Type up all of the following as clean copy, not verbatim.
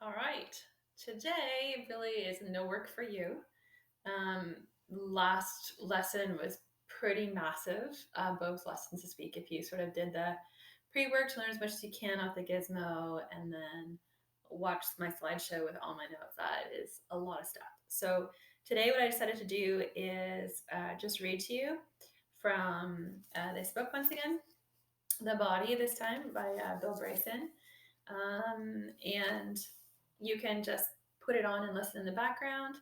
All right. Today really is no work for you. Um, Last lesson was pretty massive. Both lessons this week. If you sort of did the pre-work to learn as much as you can off the gizmo and then watch my slideshow with all my notes, that is a lot of stuff. So today what I decided to do is just read to you from this book once again, The Body, this time by Bill Bryson. And you can just put it on and listen in the background.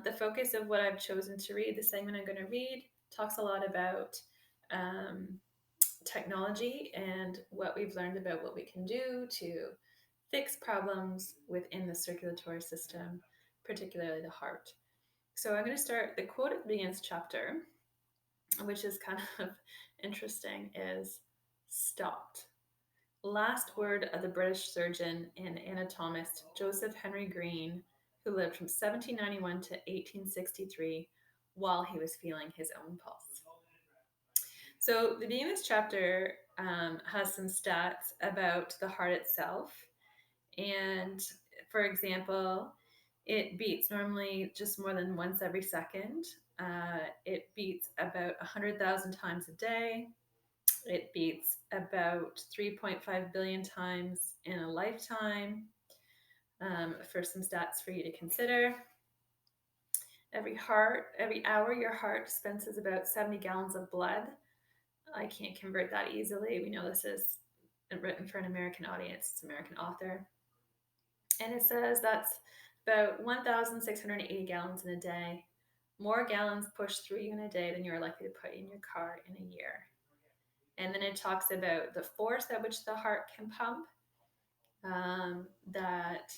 The focus of what I've chosen to read, the segment I'm going to read, talks a lot about um, technology and what we've learned about what we can do to fix problems within the circulatory system, particularly the heart. So I'm going to start the quote at the beginning of this chapter, which is kind of interesting, is stopped. Last word of the British surgeon and anatomist Joseph Henry Green, who lived from 1791 to 1863 while he was feeling his own pulse. So, the beginning of this chapter has some stats about the heart itself. And for example, it beats normally just more than once every second. It beats about 100,000 times a day. It beats about 3.5 billion times in a lifetime. For some stats for you to consider, every hour, your heart dispenses about 70 gallons of blood. I can't convert that easily. We know this is written for an American audience. It's an American author. And it says that's about 1,680 gallons in a day. More gallons pushed through you in a day than you're likely to put in your car in a year. And then it talks about the force at which the heart can pump. That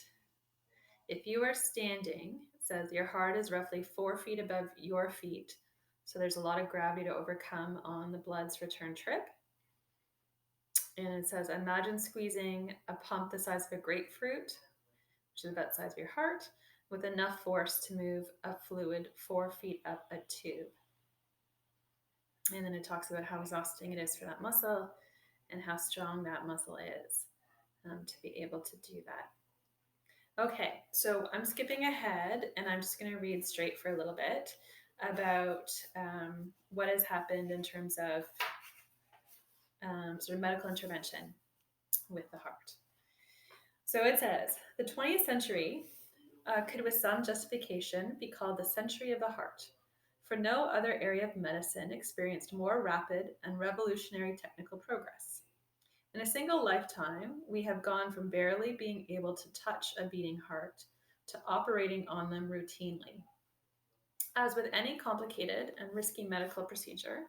if you are standing, it says your heart is roughly 4 feet above your feet. So there's a lot of gravity to overcome on the blood's return trip. And it says, imagine squeezing a pump the size of a grapefruit, which is about the size of your heart, with enough force to move a fluid 4 feet up a tube. And then it talks about how exhausting it is for that muscle and how strong that muscle is to be able to do that. Okay, so I'm skipping ahead and I'm just going to read straight for a little bit about what has happened in terms of sort of medical intervention with the heart. So it says, the 20th century could with some justification be called the century of the heart, for no other area of medicine experienced more rapid and revolutionary technical progress. In a single lifetime, we have gone from barely being able to touch a beating heart to operating on them routinely. As with any complicated and risky medical procedure,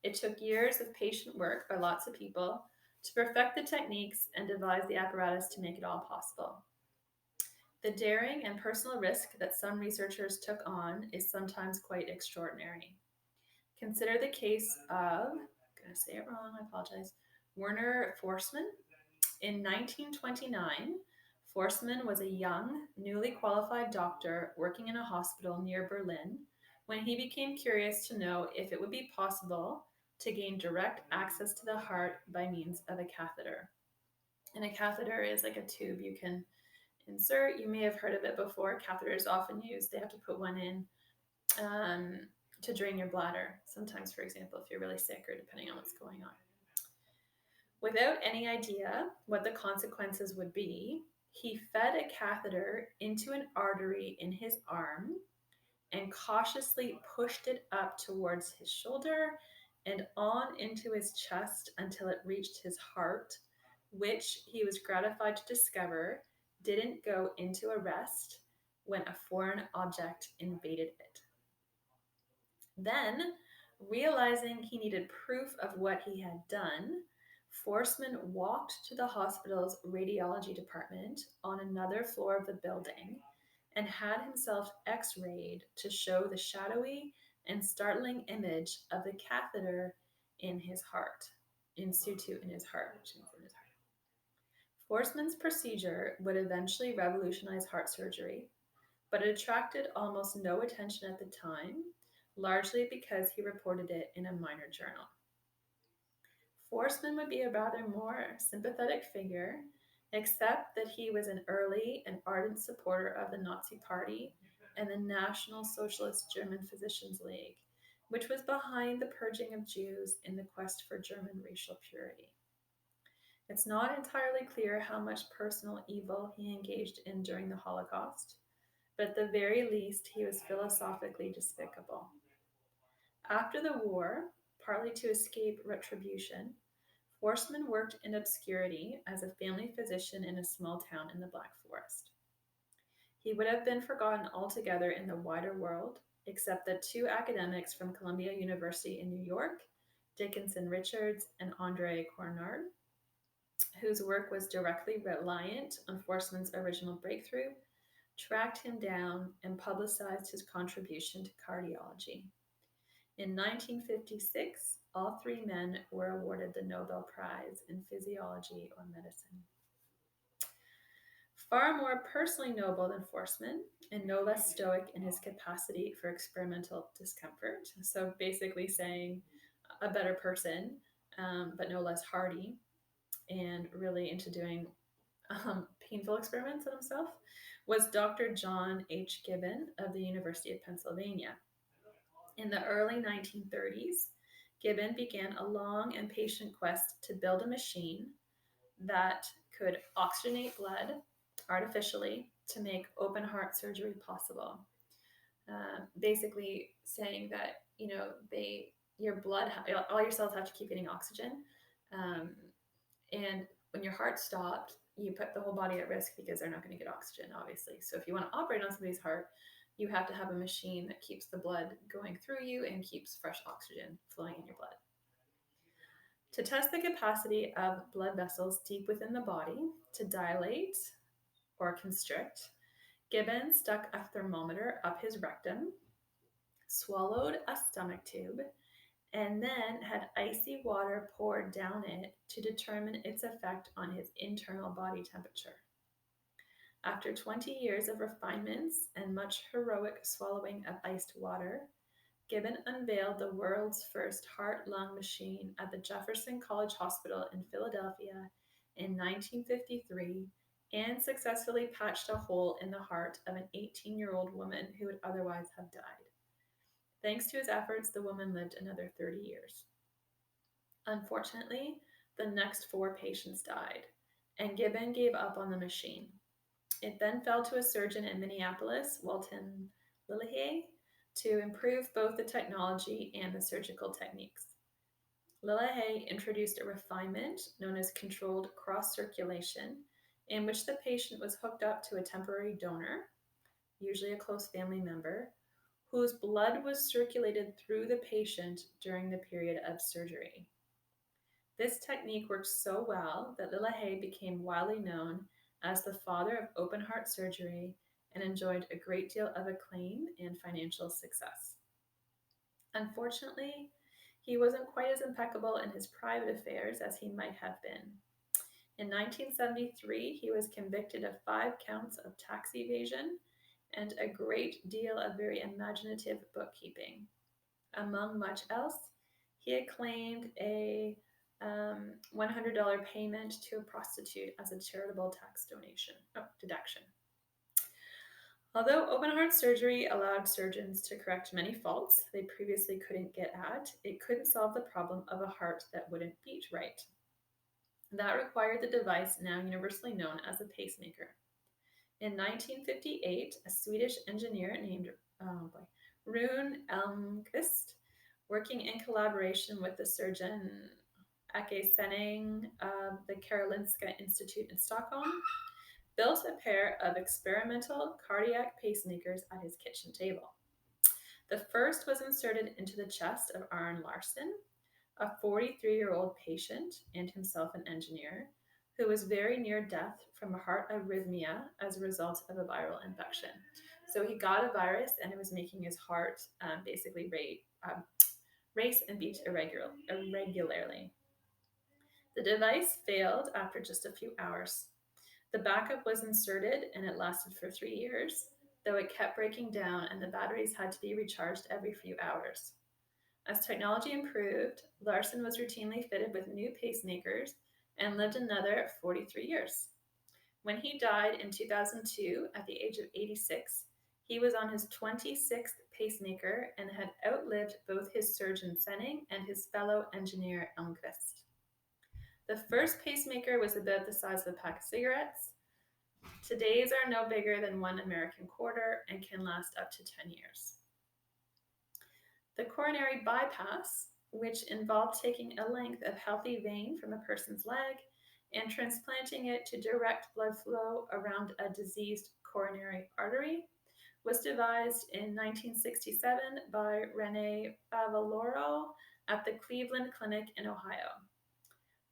it took years of patient work by lots of people to perfect the techniques and devise the apparatus to make it all possible. The daring and personal risk that some researchers took on is sometimes quite extraordinary. Consider the case of, I'm going to say it wrong, I apologize, Werner Forssmann. In 1929, Forssmann was a young, newly qualified doctor working in a hospital near Berlin when he became curious to know if it would be possible to gain direct access to the heart by means of a catheter. And a catheter is like a tube you can insert. You may have heard of it before. Catheters often used, they have to put one in um, to drain your bladder. Sometimes, for example, if you're really sick or depending on what's going on. Without any idea what the consequences would be, he fed a catheter into an artery in his arm and cautiously pushed it up towards his shoulder and on into his chest until it reached his heart, which he was gratified to discover didn't go into arrest when a foreign object invaded it. Then, realizing he needed proof of what he had done, Forssmann walked to the hospital's radiology department on another floor of the building and had himself x-rayed to show the shadowy and startling image of the catheter in his heart, in situ in his heart, which means in his heart. Forssmann's procedure would eventually revolutionize heart surgery, but it attracted almost no attention at the time, largely because he reported it in a minor journal. Forssmann would be a rather more sympathetic figure except that he was an early and ardent supporter of the Nazi Party and the National Socialist German Physicians League, which was behind the purging of Jews in the quest for German racial purity. It's not entirely clear how much personal evil he engaged in during the Holocaust, but at the very least, he was philosophically despicable. After the war, partly to escape retribution, Forsman worked in obscurity as a family physician in a small town in the Black Forest. He would have been forgotten altogether in the wider world, except that two academics from Columbia University in New York, Dickinson Richards and Andre Cornard, whose work was directly reliant on Forsman's original breakthrough, tracked him down and publicized his contribution to cardiology. In 1956, all three men were awarded the Nobel Prize in Physiology or Medicine. Far more personally noble than Forsman, and no less stoic in his capacity for experimental discomfort. So basically saying a better person, but no less hardy, and really into doing painful experiments on himself, was Dr. John H. Gibbon of the University of Pennsylvania. In the early 1930s, Gibbon began a long and patient quest to build a machine that could oxygenate blood artificially to make open heart surgery possible. Basically, saying that your blood, all your cells have to keep getting oxygen, um, and when your heart stopped, you put the whole body at risk because they're not going to get oxygen, obviously. So if you want to operate on somebody's heart, you have to have a machine that keeps the blood going through you and keeps fresh oxygen flowing in your blood. To test the capacity of blood vessels deep within the body to dilate or constrict, Gibbon stuck a thermometer up his rectum, swallowed a stomach tube, and then had icy water poured down it to determine its effect on his internal body temperature. After 20 years of refinements and much heroic swallowing of iced water, Gibbon unveiled the world's first heart-lung machine at the Jefferson College Hospital in Philadelphia in 1953 and successfully patched a hole in the heart of an 18-year-old woman who would otherwise have died. Thanks to his efforts, the woman lived another 30 years. Unfortunately, the next 4 patients died, and Gibbon gave up on the machine. It then fell to a surgeon in Minneapolis, Walton Lillehay, to improve both the technology and the surgical techniques. Lillehay introduced a refinement known as controlled cross-circulation, in which the patient was hooked up to a temporary donor, usually a close family member, whose blood was circulated through the patient during the period of surgery. This technique worked so well that Lillehay became widely known as the father of open heart surgery and enjoyed a great deal of acclaim and financial success. Unfortunately, he wasn't quite as impeccable in his private affairs as he might have been. In 1973, he was convicted of 5 counts of tax evasion and a great deal of very imaginative bookkeeping. Among much else, he had claimed a $100 payment to a prostitute as a charitable tax deduction. Although open heart surgery allowed surgeons to correct many faults they previously couldn't get at, it couldn't solve the problem of a heart that wouldn't beat right. That required the device now universally known as a pacemaker. In 1958, a Swedish engineer named Rune Elmqvist, working in collaboration with the surgeon Ake Senning of the Karolinska Institute in Stockholm, built a pair of experimental cardiac pacemakers at his kitchen table. The first was inserted into the chest of Arne Larsson, a 43-year-old patient and himself an engineer, who was very near death from a heart arrhythmia as a result of a viral infection. So he got a virus and it was making his heart basically race and beat irregularly. The device failed after just a few hours. The backup was inserted and it lasted for 3 years, though it kept breaking down and the batteries had to be recharged every few hours. As technology improved, Larsson was routinely fitted with new pacemakers and lived another 43 years. When he died in 2002 at the age of 86, he was on his 26th pacemaker and had outlived both his surgeon Senning and his fellow engineer Elmquist. The first pacemaker was about the size of a pack of cigarettes. Today's are no bigger than one American quarter and can last up to 10 years. The coronary bypass, which involved taking a length of healthy vein from a person's leg and transplanting it to direct blood flow around a diseased coronary artery, was devised in 1967 by Rene Favaloro at the Cleveland Clinic in Ohio.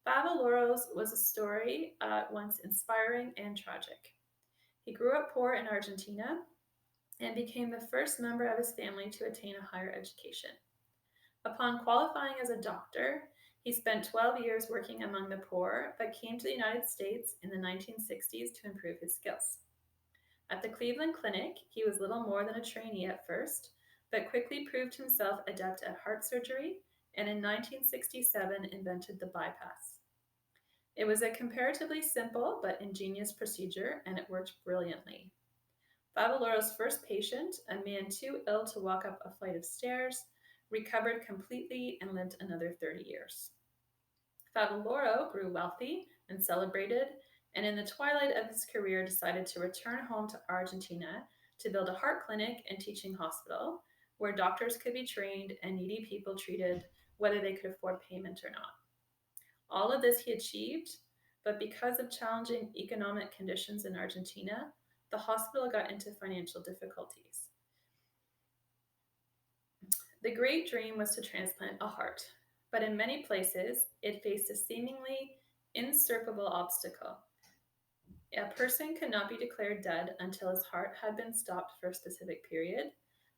Favaloro's was a story at once inspiring and tragic. He grew up poor in Argentina and became the first member of his family to attain a higher education. Upon qualifying as a doctor, he spent 12 years working among the poor, but came to the United States in the 1960s to improve his skills. At the Cleveland Clinic, he was little more than a trainee at first, but quickly proved himself adept at heart surgery, and in 1967 invented the bypass. It was a comparatively simple but ingenious procedure, and it worked brilliantly. Favaloro's first patient, a man too ill to walk up a flight of stairs, recovered completely and lived another 30 years. Favaloro grew wealthy and celebrated, and in the twilight of his career decided to return home to Argentina to build a heart clinic and teaching hospital where doctors could be trained and needy people treated whether they could afford payment or not. All of this he achieved, but because of challenging economic conditions in Argentina, the hospital got into financial difficulties. The great dream was to transplant a heart, but in many places it faced a seemingly insurmountable obstacle. A person could not be declared dead until his heart had been stopped for a specific period,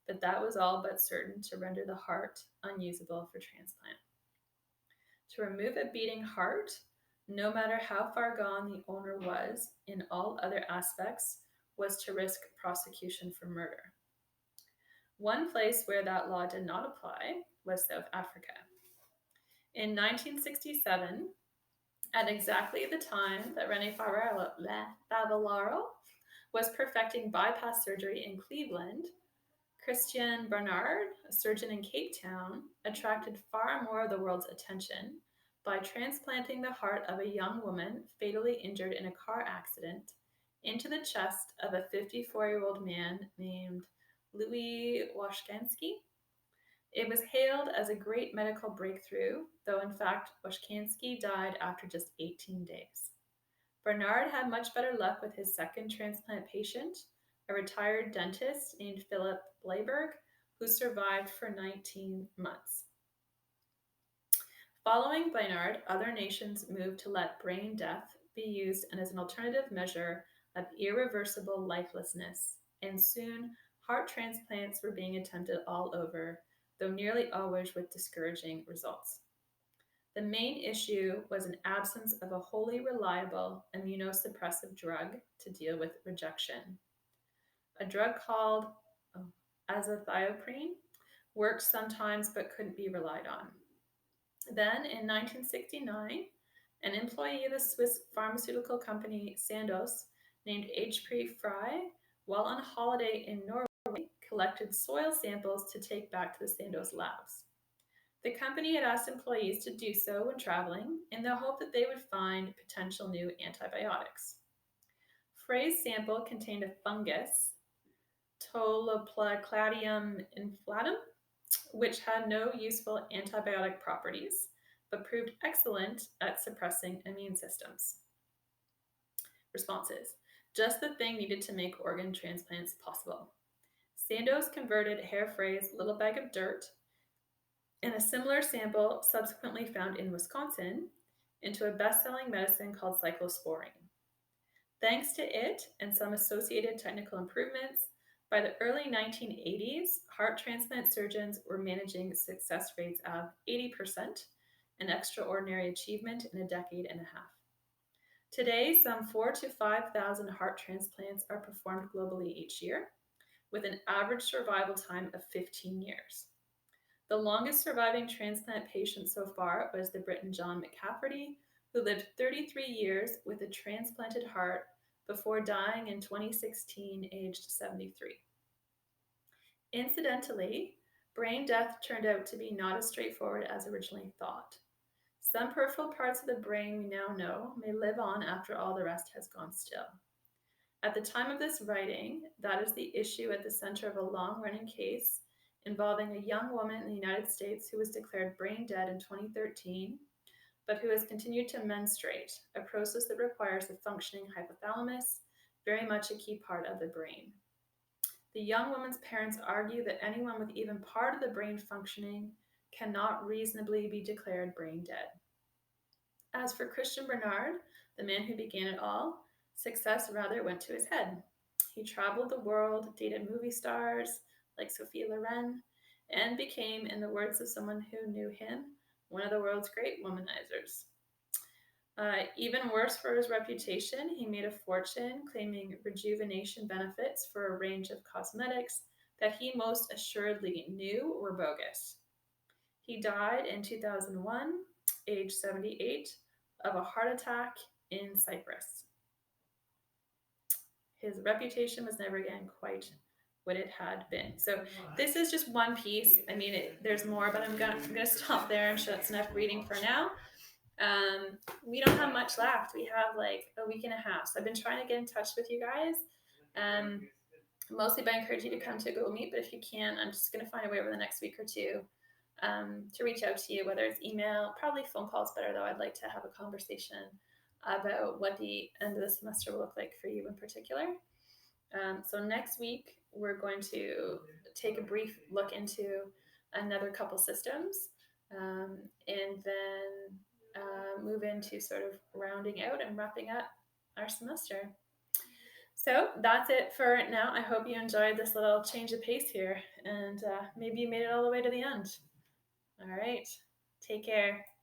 but that was all but certain to render the heart unusable for transplant. To remove a beating heart, no matter how far gone the owner was in all other aspects, was to risk prosecution for murder. One place where that law did not apply was South Africa. In 1967, at exactly the time that Rene Favaloro was perfecting bypass surgery in Cleveland, Christiaan Barnard, a surgeon in Cape Town, attracted far more of the world's attention by transplanting the heart of a young woman fatally injured in a car accident into the chest of a 54-year-old man named Louis Washkansky. It was hailed as a great medical breakthrough, though in fact Washkansky died after just 18 days. Barnard had much better luck with his second transplant patient, a retired dentist named Philip Bleiberg, who survived for 19 months. Following Barnard, other nations moved to let brain death be used as an alternative measure of irreversible lifelessness, and soon heart transplants were being attempted all over, though nearly always with discouraging results. The main issue was an absence of a wholly reliable immunosuppressive drug to deal with rejection. A drug called azathioprine worked sometimes but couldn't be relied on. Then, in 1969, an employee of the Swiss pharmaceutical company Sandoz, named H.P. Frey, while on holiday in Norway, collected soil samples to take back to the Sandoz labs. The company had asked employees to do so when traveling in the hope that they would find potential new antibiotics. Frey's sample contained a fungus, Tolloplascladium inflatum, which had no useful antibiotic properties, but proved excellent at suppressing immune systems. Responses: just the thing needed to make organ transplants possible. Sandoz converted Herr Frey's little bag of dirt and a similar sample subsequently found in Wisconsin into a best-selling medicine called cyclosporine. Thanks to it and some associated technical improvements, by the early 1980s, heart transplant surgeons were managing success rates of 80%, an extraordinary achievement in a decade and a half. Today, some 4,000 to 5,000 heart transplants are performed globally each year, with an average survival time of 15 years. The longest surviving transplant patient so far was the Briton John McCafferty, who lived 33 years with a transplanted heart before dying in 2016, aged 73. Incidentally, brain death turned out to be not as straightforward as originally thought. Some peripheral parts of the brain we now know may live on after all the rest has gone still. At the time of this writing, that is the issue at the center of a long running case involving a young woman in the United States who was declared brain dead in 2013, but who has continued to menstruate, a process that requires the functioning hypothalamus, very much a key part of the brain. The young woman's parents argue that anyone with even part of the brain functioning cannot reasonably be declared brain dead. As for Christian Bernard, the man who began it all, success rather went to his head. He traveled the world, dated movie stars like Sophia Loren, and became, in the words of someone who knew him, one of the world's great womanizers. Even worse for his reputation, he made a fortune claiming rejuvenation benefits for a range of cosmetics that he most assuredly knew were bogus. He died in 2001, age 78, of a heart attack in Cyprus. His reputation was never again quite what it had been. So this is just one piece. I mean, there's more, but I'm gonna stop there. I'm sure that's enough reading for now. We don't have much left. We have like a week and a half. So I've been trying to get in touch with you guys. Mostly by encouraging you to come to a Google Meet, but if you can, I'm just gonna find a way over the next week or two to reach out to you, whether it's email, probably phone calls better though. I'd like to have a conversation about what the end of the semester will look like for you in particular. So next week, we're going to take a brief look into another couple systems and then move into sort of rounding out and wrapping up our semester. So that's it for now. I hope you enjoyed this little change of pace here and maybe you made it all the way to the end. All right. Take care.